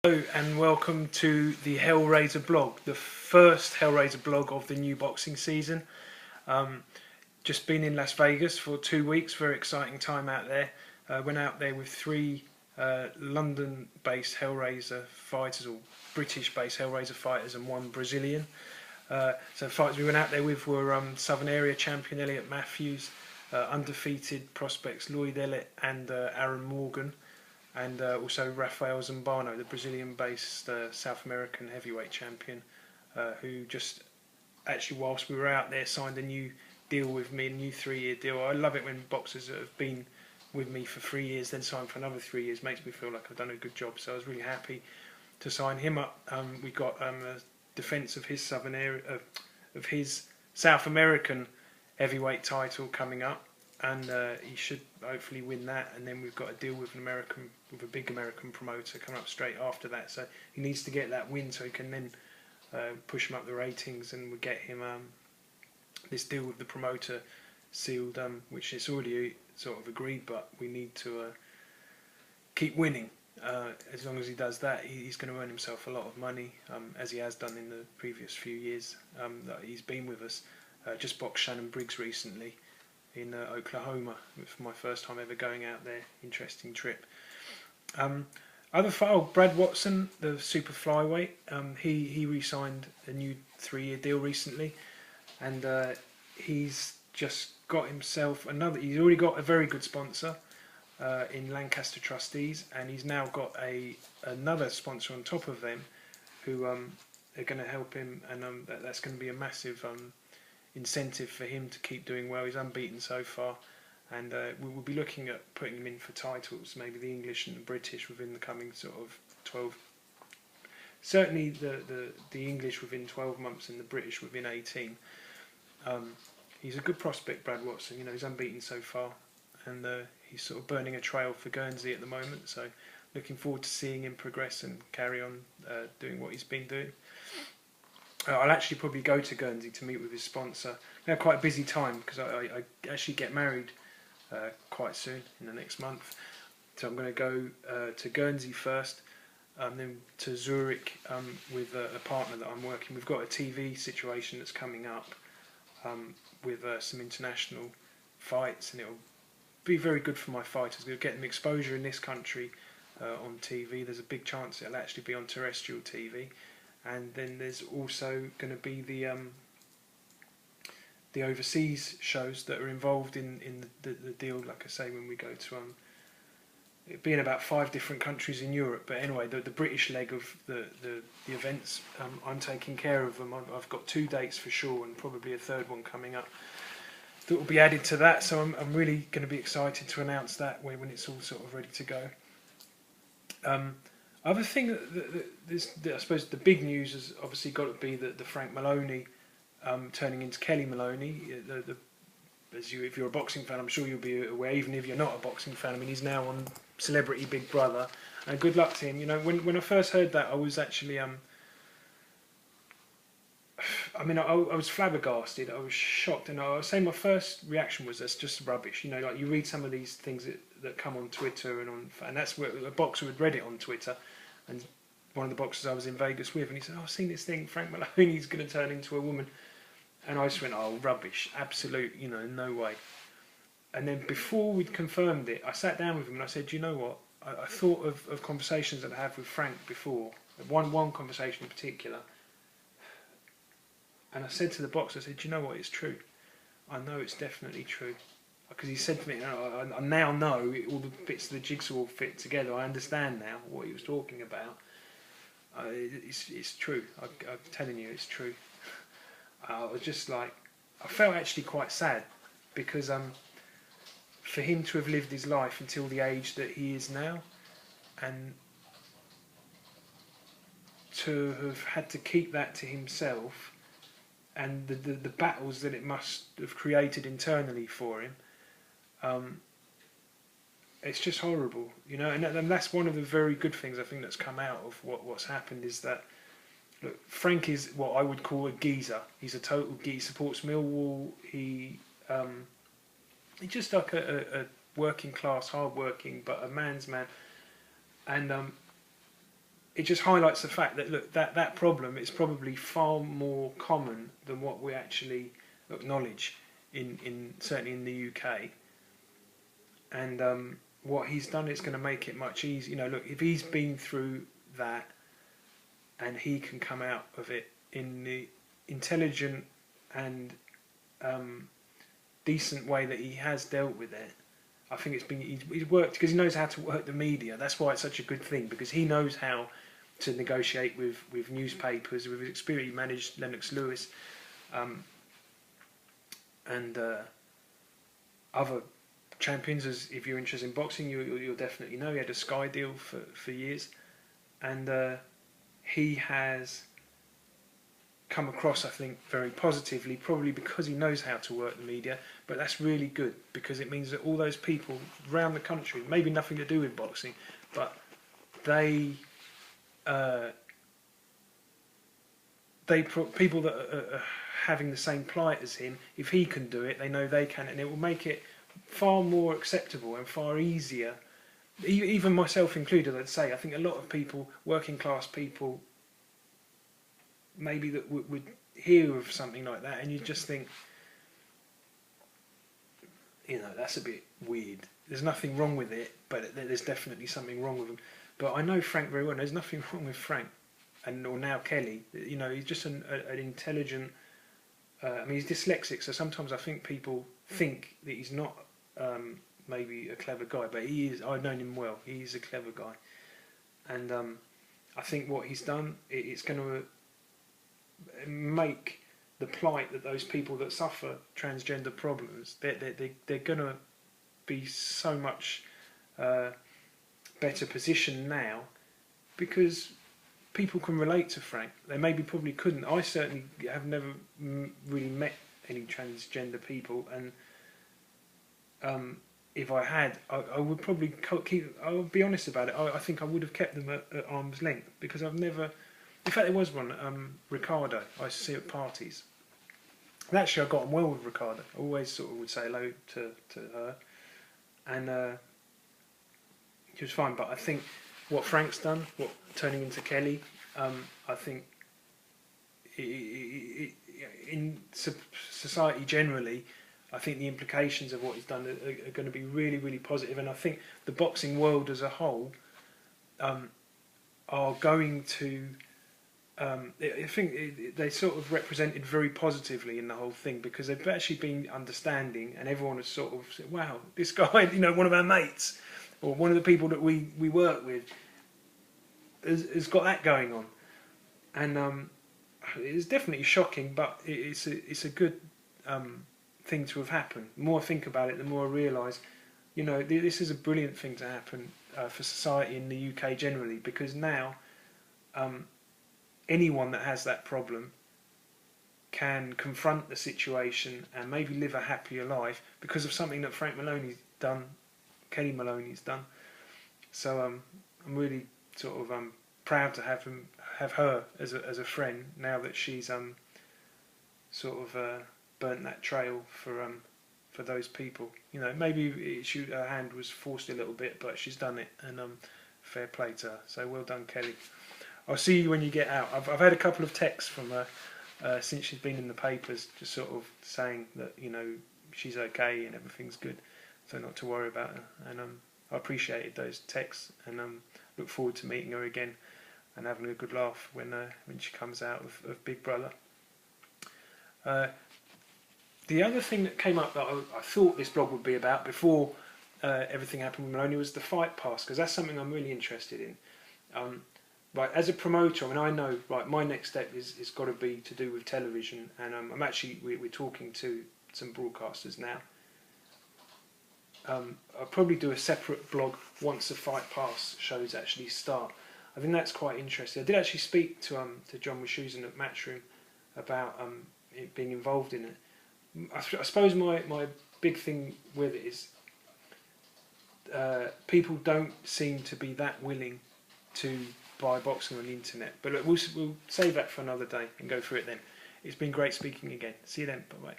Hello and welcome to the Hellraiser blog, the first Hellraiser blog of the new boxing season. Um, just been in Las Vegas for 2 weeks, very exciting time out there. Went out there with three London-based Hellraiser fighters, or British-based Hellraiser fighters, and one Brazilian. So fighters we went out there with were Southern Area champion Elliot Matthews, undefeated prospects Lloyd Ellett and Aaron Morgan, and also Rafael Zambano, the Brazilian-based South American heavyweight champion, who just actually, whilst we were out there, signed a new deal with me, a new 3-year deal. I love it when boxers that have been with me for 3 years then sign for another 3 years. Makes me feel like I've done a good job. So I was really happy to sign him up. We got a defence of his of his South American heavyweight title coming up, and he should hopefully win that. And then we've got a deal with a big American promoter coming up straight after that. So he needs to get that win so he can then push him up the ratings, and we get him this deal with the promoter sealed, which is already sort of agreed, but we need to keep winning. As long as he does that, he's going to earn himself a lot of money, as he has done in the previous few years that he's been with us. Just boxed Shannon Briggs recently in Oklahoma. It was my first time ever going out there. Interesting trip. Other file, Brad Watson, the super flyweight. He re-signed a new 3-year deal recently, and he's just got himself another. He's already got a very good sponsor in Lancaster Trustees, and he's now got another sponsor on top of them, who are going to help him, and that's going to be a massive incentive for him to keep doing well. He's unbeaten so far, and we will be looking at putting him in for titles, maybe the English and the British within the coming sort of 12. Certainly the English within 12 months and the British within 18. He's a good prospect, Brad Watson. You know, he's unbeaten so far, and he's sort of burning a trail for Guernsey at the moment. So looking forward to seeing him progress and carry on doing what he's been doing. I'll actually probably go to Guernsey to meet with his sponsor. Now, quite a busy time because I actually get married quite soon, in the next month. So I'm going to go to Guernsey first, then to Zurich with a partner that I'm working with. We've got a TV situation that's coming up with some international fights, and it'll be very good for my fighters. We'll get them exposure in this country on TV. There's a big chance it'll actually be on terrestrial TV. And then there's also going to be the overseas shows that are involved in the deal. Like I say, when we go to it'll be in about 5 different countries in Europe. But anyway, the British leg of the events, I'm taking care of them. I've got 2 dates for sure, and probably a third one coming up that will be added to that. So I'm really going to be excited to announce that when it's all sort of ready to go. Other thing that I suppose the big news has obviously got to be the Frank Maloney turning into Kelly Maloney. If you're a boxing fan, I'm sure you'll be aware. Even if you're not a boxing fan, I mean, he's now on Celebrity Big Brother, and good luck to him. You know, when I first heard that, I was actually I mean, I was flabbergasted. I was shocked, and I was saying my first reaction was that's just rubbish. You know, like you read some of these things that come on Twitter and that's where a boxer had read it on Twitter, and one of the boxers I was in Vegas with, and he said, "Oh, I've seen this thing. Frank Maloney's going to turn into a woman," and I just went, "Oh, rubbish! Absolute, you know, no way." And then before we'd confirmed it, I sat down with him and I said, "You know what? I thought of conversations that I had with Frank before. One conversation in particular." And I said to the boxer, I said, "Do you know what? It's true. I know it's definitely true." Because he said to me, I now know all the bits of the jigsaw fit together. I understand now what he was talking about. It's true. I'm telling you, it's true. I was just like, I felt actually quite sad because for him to have lived his life until the age that he is now, and to have had to keep that to himself, and the battles that it must have created internally for him, it's just horrible, you know. And that's one of the very good things I think that's come out of what's happened is that, look, Frank is what I would call a geezer. He's a total geezer. He supports Millwall. He's just like a working class, hard working, but a man's man. And it just highlights the fact that look, that problem is probably far more common than what we actually acknowledge in certainly in the UK. And what he's done is going to make it much easier. You know, look, if he's been through that and he can come out of it in the intelligent and decent way that he has dealt with it, I think he's worked because he knows how to work the media. That's why it's such a good thing, because he knows how to negotiate with newspapers. With his experience, he managed Lennox Lewis and other champions. As if you're interested in boxing, you'll definitely know he had a Sky deal for years, and he has come across, I think, very positively, probably because he knows how to work the media. But that's really good, because it means that all those people around the country, maybe nothing to do with boxing, but they people that are having the same plight as him, if he can do it, they know they can, and it will make it far more acceptable and far easier. Even myself included, I'd say. I think a lot of people, working class people, maybe that would hear of something like that, and you just think, you know, that's a bit weird. There's nothing wrong with it, but there's definitely something wrong with him. But I know Frank very well. There's nothing wrong with Frank, or now Kelly. You know, he's just an intelligent. I mean, he's dyslexic, so sometimes I think people think that he's not maybe a clever guy, but he is. I've known him well. He's a clever guy, and I think what he's done, it's going to make the plight that those people that suffer transgender problems, they're going to be so much better positioned now, because people can relate to Frank. They maybe probably couldn't. I certainly have never really met any transgender people, and if I had, I would probably keep. I would be honest about it. I think I would have kept them at arm's length, because I've never. In fact, there was one, Ricardo. I used to see at parties. And actually, I got on well with Ricardo. I always sort of would say hello to her, and she was fine. But I think what Frank's done, what turning into Kelly, I think in society generally, I think the implications of what he's done are going to be really, really positive. And I think the boxing world as a whole are going to. I think they sort of represented very positively in the whole thing, because they've actually been understanding, and everyone has sort of said, wow, this guy, you know, one of our mates, or one of the people that we work with, has got that going on. And it's definitely shocking, but it's a good thing to have happened. The more I think about it, the more I realise, you know, this is a brilliant thing to happen for society in the UK generally, because now anyone that has that problem can confront the situation and maybe live a happier life because of something that Frank Maloney's done, Kelly Maloney's done. So I'm really sort of proud to have her as a friend, now that she's sort of burnt that trail for those people. You know, maybe her hand was forced a little bit, but she's done it, and fair play to her. So well done, Kelly. I'll see you when you get out. I've had a couple of texts from her since she's been in the papers, just sort of saying that, you know, she's okay and everything's good, so not to worry about her. And I appreciated those texts, and look forward to meeting her again and having a good laugh when she comes out of Big Brother. The other thing that came up that I thought this blog would be about before everything happened with Maloney was the Fight Pass, because that's something I'm really interested in. Right, as a promoter, I mean, I know, right, my next step is got to be to do with television, and we're talking to some broadcasters now. I'll probably do a separate blog once the Fight Pass shows actually start. I think that's quite interesting. I did actually speak to John Wischusen at Matchroom about it being involved in it. I suppose my big thing with it is people don't seem to be that willing to buy boxing on the internet, but we'll save that for another day and go through it then. It's been great speaking again. See you then. Bye bye.